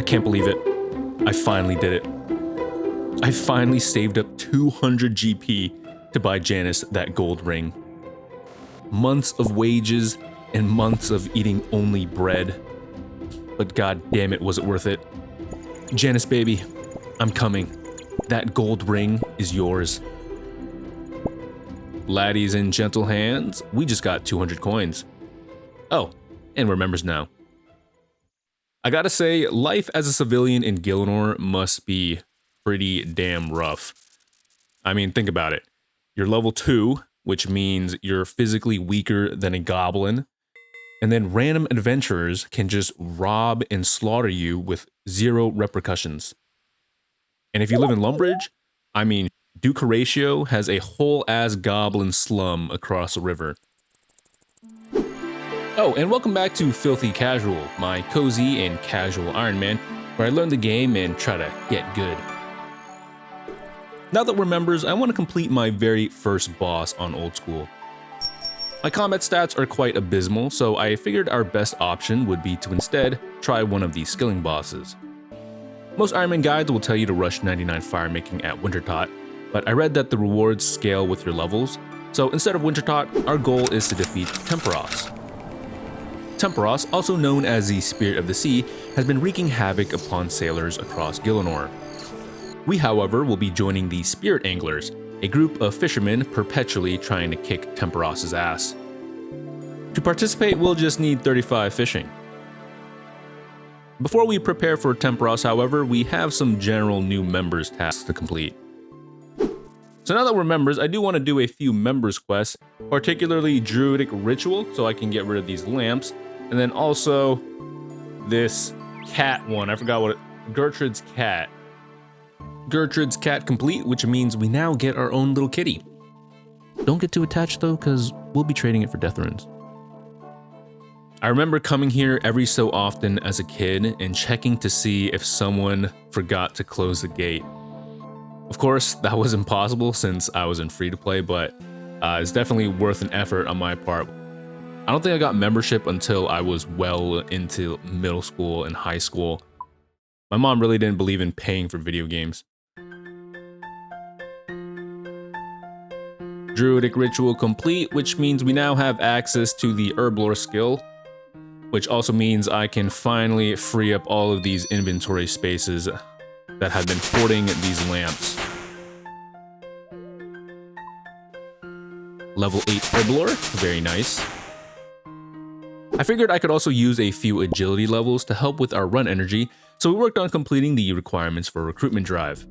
can't believe it. I finally did it. I finally saved up 200 GP to buy Janice that gold ring. Months of wages and months of eating only bread. But god damn it, was it worth it. Janice baby, I'm coming. That gold ring is yours. Laddies in gentle hands, we just got 200 coins. Oh, and we're members now. I gotta say, life as a civilian in Gielinor must be pretty damn rough. I mean, think about it. You're level 2, which means you're physically weaker than a goblin, and then random adventurers can just rob and slaughter you with 0 repercussions. And if you live in Lumbridge, I mean, Duke Horatio has a whole-ass goblin slum across the river. Oh, and welcome back to Filthy Casual, my cozy and casual Ironman, where I learn the game and try to get good. Now that we're members, I want to complete my very first boss on Old School. My combat stats are quite abysmal, so I figured our best option would be to instead try one of these skilling bosses. Most Ironman guides will tell you to rush 99 firemaking at Wintertot, but I read that the rewards scale with your levels, so instead of Wintertot, our goal is to defeat Tempoross. Tempoross, also known as the Spirit of the Sea, has been wreaking havoc upon sailors across Gielinor. We, however, will be joining the Spirit Anglers, a group of fishermen perpetually trying to kick Tempoross's ass. To participate, we'll just need 35 fishing. Before we prepare for Tempoross, however, we have some general new members tasks to complete. So now that we're members, I do want to do a few members quests, particularly Druidic Ritual, so I can get rid of these lamps, and then also this cat one. I forgot what Gertrude's cat. Gertrude's cat complete, which means we now get our own little kitty. Don't get too attached though, because we'll be trading it for death runes. I remember coming here every so often as a kid and checking to see if someone forgot to close the gate. Of course, that was impossible since I was in free-to-play, but it's definitely worth an effort on my part. I don't think I got membership until I was well into middle school and high school. My mom really didn't believe in paying for video games. Druidic Ritual complete, which means we now have access to the Herblore skill, which also means I can finally free up all of these inventory spaces that have been hoarding these lamps. Level 8 Herblore, very nice. I figured I could also use a few agility levels to help with our run energy, so we worked on completing the requirements for recruitment drive.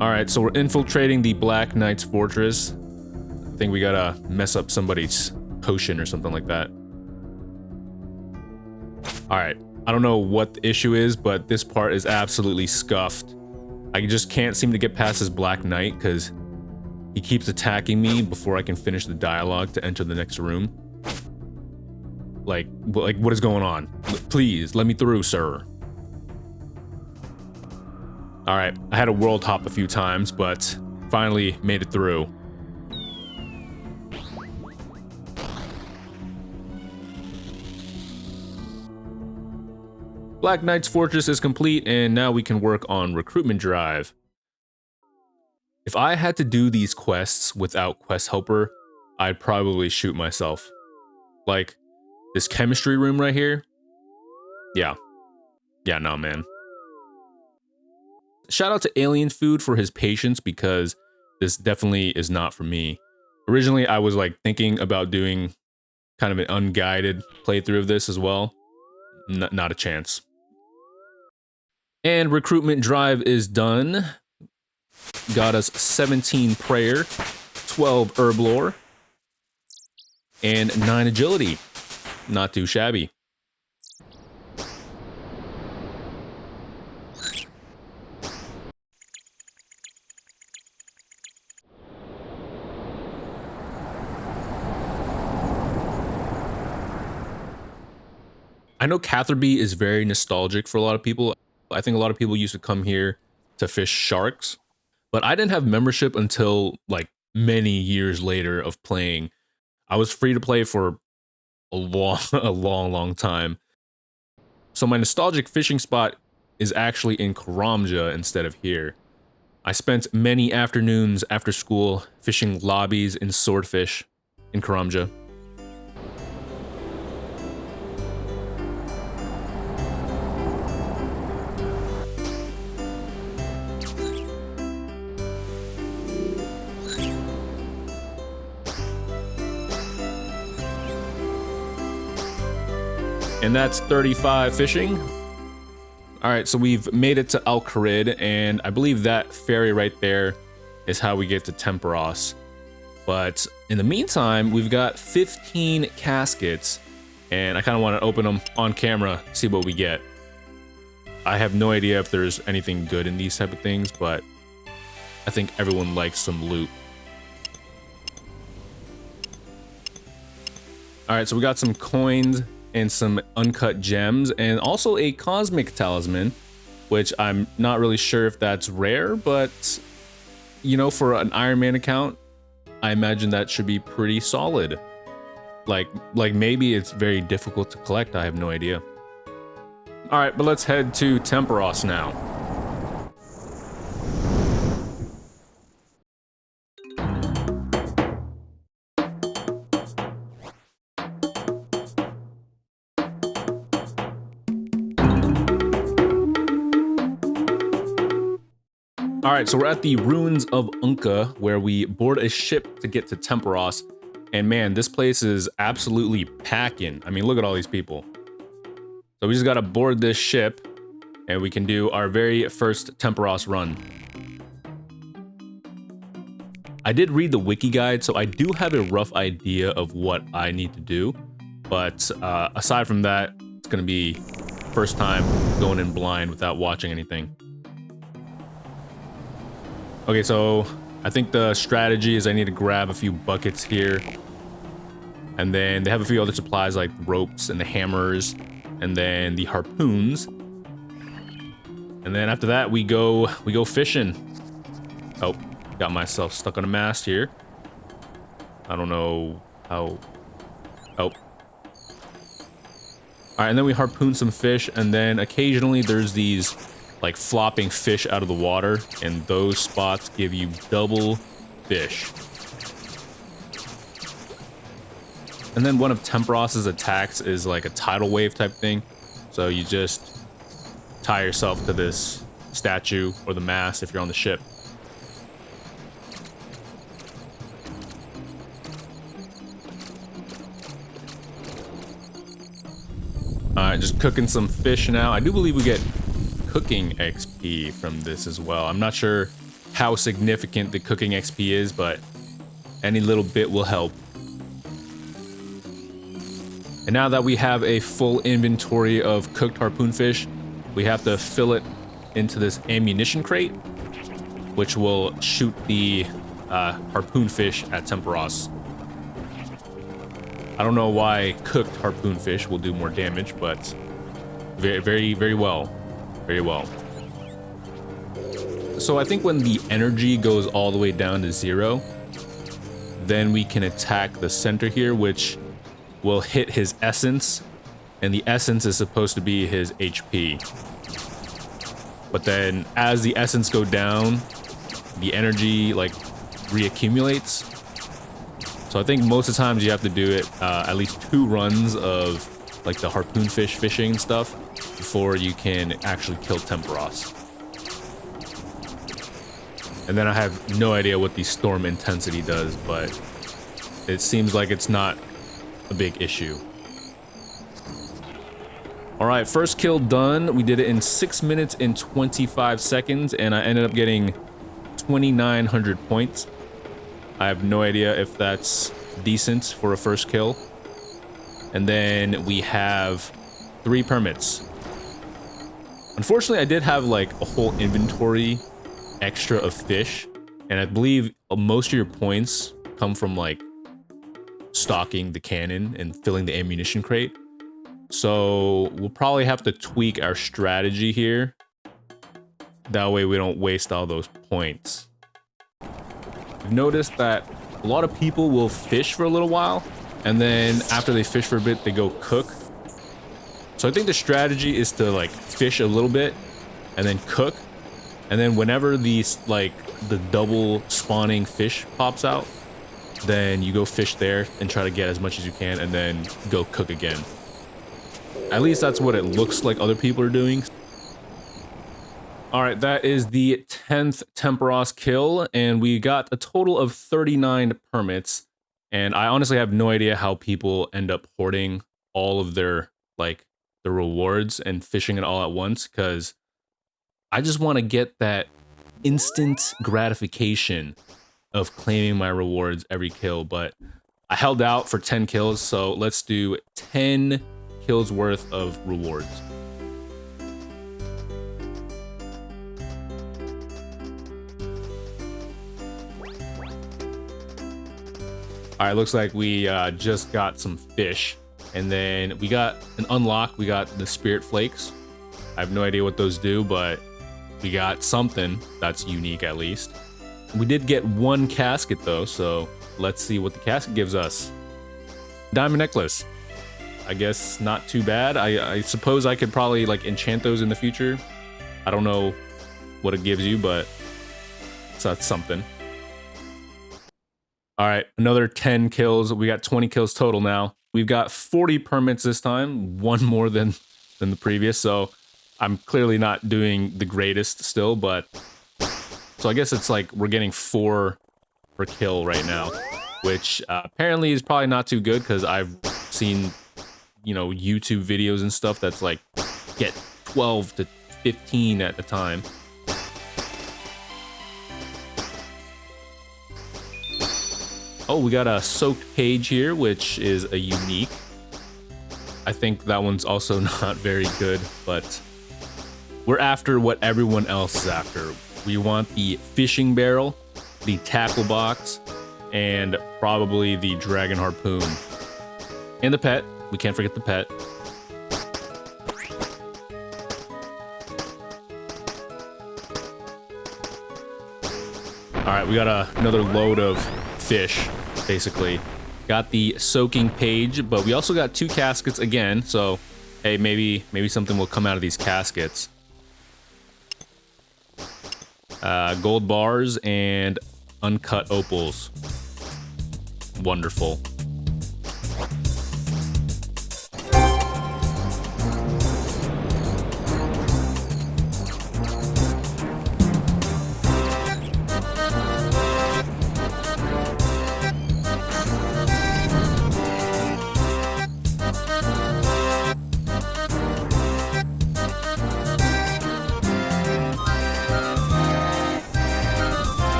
Alright, so we're infiltrating the Black Knight's fortress. I think we gotta mess up somebody's potion or something like that. Alright, I don't know what the issue is, but this part is absolutely scuffed. I just can't seem to get past this Black Knight because he keeps attacking me before I can finish the dialogue to enter the next room. Like what is going on? Please, let me through, sir. Alright, I had to world hop a few times, but finally made it through. Black Knight's fortress is complete, and now we can work on recruitment drive. If I had to do these quests without Quest Helper, I'd probably shoot myself. Like, this chemistry room right here? Yeah. Yeah, no, man. Shout out to Alien Food for his patience, because this definitely is not for me. Originally, I was like thinking about doing kind of an unguided playthrough of this as well. Not a chance. And recruitment drive is done. Got us 17 prayer, 12 herblore, and 9 agility. Not too shabby. I know Catherby is very nostalgic for a lot of people. I think a lot of people used to come here to fish sharks, but I didn't have membership until like many years later of playing. I was free to play for a long time. So my nostalgic fishing spot is actually in Karamja instead of here. I spent many afternoons after school fishing lobbies in swordfish in Karamja. And that's 35 fishing. All right, so we've made it to Al Kharid, and I believe that ferry right there is how we get to Tempoross. But in the meantime, we've got 15 caskets, and I kind of want to open them on camera, see what we get. I have no idea if there's anything good in these type of things, but I think everyone likes some loot. All right, so we got some coins and some uncut gems, and also a cosmic talisman, which I'm not really sure if that's rare, but you know, for an Ironman account, I imagine that should be pretty solid. Like maybe it's very difficult to collect, I have no idea. All right, but let's head to Tempoross now. All right, so we're at the ruins of Unka, where we board a ship to get to Tempoross. And man, this place is absolutely packing. I mean, look at all these people. So we just gotta board this ship, and we can do our very first Tempoross run. I did read the wiki guide, so I do have a rough idea of what I need to do. But aside from that, it's gonna be first time going in blind without watching anything. Okay, so I think the strategy is I need to grab a few buckets here. And then they have a few other supplies like ropes and the hammers and then the harpoons. And then after that we go fishing. Oh, got myself stuck on a mast here. I don't know how. Oh. All right, and then we harpoon some fish, and then occasionally there's these like flopping fish out of the water, and those spots give you double fish. And then one of Tempoross's attacks is like a tidal wave type thing. So you just tie yourself to this statue or the mast if you're on the ship. All right, just cooking some fish now. I do believe we get cooking XP from this as well. I'm not sure how significant the cooking XP is, but any little bit will help. And now that we have a full inventory of cooked harpoon fish, we have to fill it into this ammunition crate, which will shoot the harpoon fish at Tempoross. I don't know why cooked harpoon fish will do more damage, but very well. Very well. So I think when the energy goes all the way down to 0, then we can attack the center here, which will hit his essence, and the essence is supposed to be his HP. But then as the essence go down, the energy like reaccumulates. So I think most of the times you have to do it at least 2 runs of like the harpoon fish fishing and stuff before you can actually kill Tempoross. And then I have no idea what the storm intensity does, but it seems like it's not a big issue. All right, first kill done. We did it in 6 minutes and 25 seconds, and I ended up getting 2,900 points. I have no idea if that's decent for a first kill. And then we have 3 permits. Unfortunately, I did have like a whole inventory extra of fish, and I believe most of your points come from like stocking the cannon and filling the ammunition crate. So we'll probably have to tweak our strategy here. That way we don't waste all those points. I've noticed that a lot of people will fish for a little while, and then after they fish for a bit, they go cook. So I think the strategy is to like fish a little bit and then cook. And then whenever these like the double spawning fish pops out, then you go fish there and try to get as much as you can and then go cook again. At least that's what it looks like other people are doing. All right, that is the 10th Tempoross kill, and we got a total of 39 permits. And I honestly have no idea how people end up hoarding all of their like the rewards and fishing it all at once, because I just want to get that instant gratification of claiming my rewards every kill. But I held out for 10 kills, so let's do 10 kills worth of rewards. All right, looks like we just got some fish, and then we got an unlock. We got the spirit flakes. I have no idea what those do, but we got something that's unique at least. We did get one casket though, so let's see what the casket gives us. Diamond necklace. I guess not too bad. I suppose I could probably like enchant those in the future. I don't know what it gives you, but so that's something. All right, another 10 kills. We got 20 kills total now. We've got 40 permits this time, one more than the previous, so I'm clearly not doing the greatest still, but so I guess it's like we're getting 4 per kill right now, which apparently is probably not too good, because I've seen, you know, YouTube videos and stuff that's like get 12 to 15 at a time. Oh, we got a soaked page here, which is a unique. I think that one's also not very good, but we're after what everyone else is after. We want the fishing barrel, the tackle box, and probably the dragon harpoon. And the pet. We can't forget the pet. All right, we got another load of fish, basically. Got the soaking page, but we also got 2 caskets again, so hey, maybe something will come out of these caskets. Gold bars and uncut opals. Wonderful.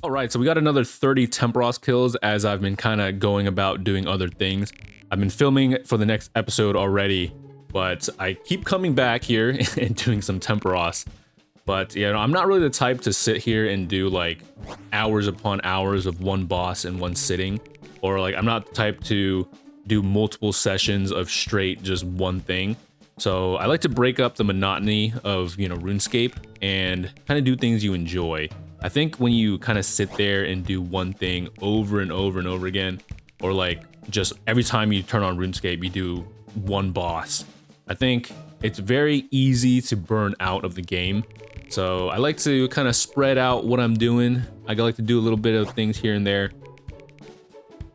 All right, so we got another 30 Tempoross kills as I've been kind of going about doing other things. I've been filming for the next episode already, but I keep coming back here and doing some Tempoross. But yeah, I'm not really the type to sit here and do like hours upon hours of one boss in one sitting, or like I'm not the type to do multiple sessions of straight just one thing. So I like to break up the monotony of, you know, RuneScape and kind of do things you enjoy. I think when you kind of sit there and do one thing over and over and over again, or like just every time you turn on RuneScape, you do one boss, I think it's very easy to burn out of the game. So I like to kind of spread out what I'm doing. I like to do a little bit of things here and there.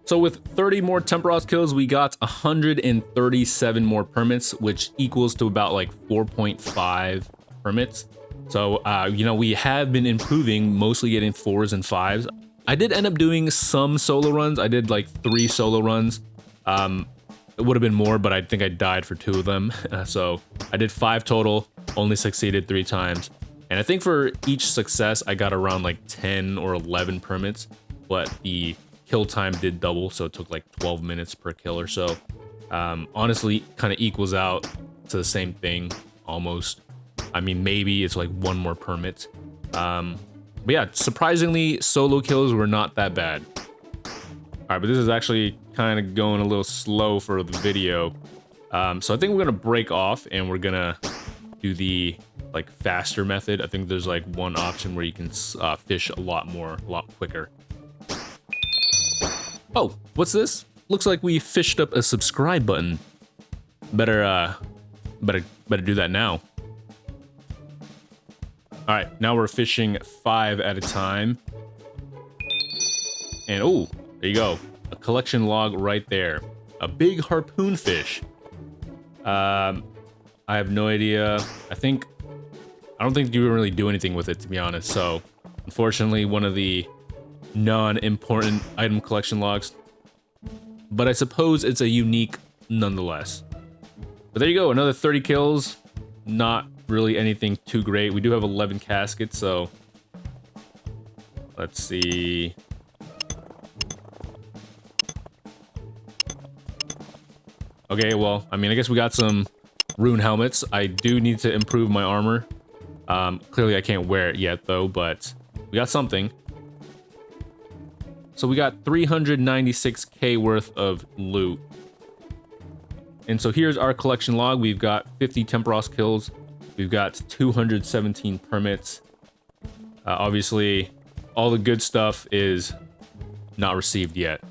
So with 30 more Tempoross kills, we got 137 more permits, which equals to about like 4.5 permits. So, you know, we have been improving, mostly getting 4s and 5s. I did end up doing some solo runs. I did like 3 solo runs. It would have been more, but I think I died for 2 of them. So I did 5 total, only succeeded 3 times. And I think for each success, I got around like 10 or 11 permits. But the kill time did double, so it took like 12 minutes per kill or so. Honestly, kind of equals out to the same thing almost. I mean, maybe it's like one more permit. But yeah, surprisingly, solo kills were not that bad. All right, but this is actually kind of going a little slow for the video. So I think we're gonna break off and we're gonna do the like faster method. I think there's like one option where you can fish a lot quicker. Oh, what's this? Looks like we fished up a subscribe button. Better do that now. All right, now we're fishing 5 at a time. And oh, there you go. A collection log right there. A big harpoon fish. I have no idea. I don't think you can really do anything with it, to be honest. So, unfortunately, one of the non-important item collection logs. But I suppose it's a unique nonetheless. But there you go, another 30 kills. Not really anything too great. We do have 11 caskets, so let's see. Okay, well, I mean, I guess we got some rune helmets. I do need to improve my armor. Clearly I can't wear it yet though, but we got something. So we got 396k worth of loot. And so here's our collection log. We've got 50 Tempoross kills. We've got 217 permits. Obviously, all the good stuff is not received yet.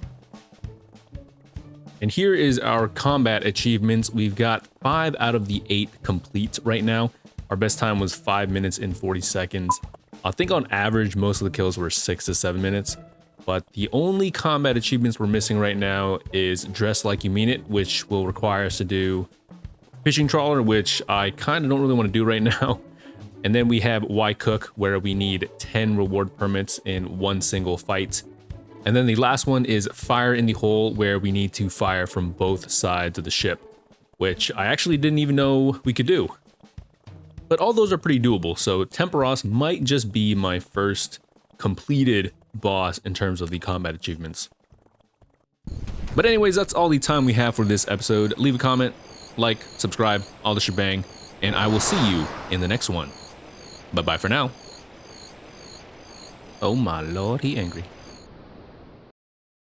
And here is our combat achievements. We've got 5 out of the 8 complete right now. Our best time was 5 minutes and 40 seconds. I think on average, most of the kills were 6 to 7 minutes. But the only combat achievements we're missing right now is Dress Like You Mean It, which will require us to do Fishing Trawler, which I kind of don't really want to do right now. And then we have Why Cook, where we need 10 reward permits in one single fight. And then the last one is Fire in the Hole, where we need to fire from both sides of the ship, which I actually didn't even know we could do. But all those are pretty doable, so Tempoross might just be my first completed boss in terms of the combat achievements. But anyways, that's all the time we have for this episode. Leave a comment, like, subscribe, all the shebang, and I will see you in the next one. Bye-bye for now. Oh my lord, he angry.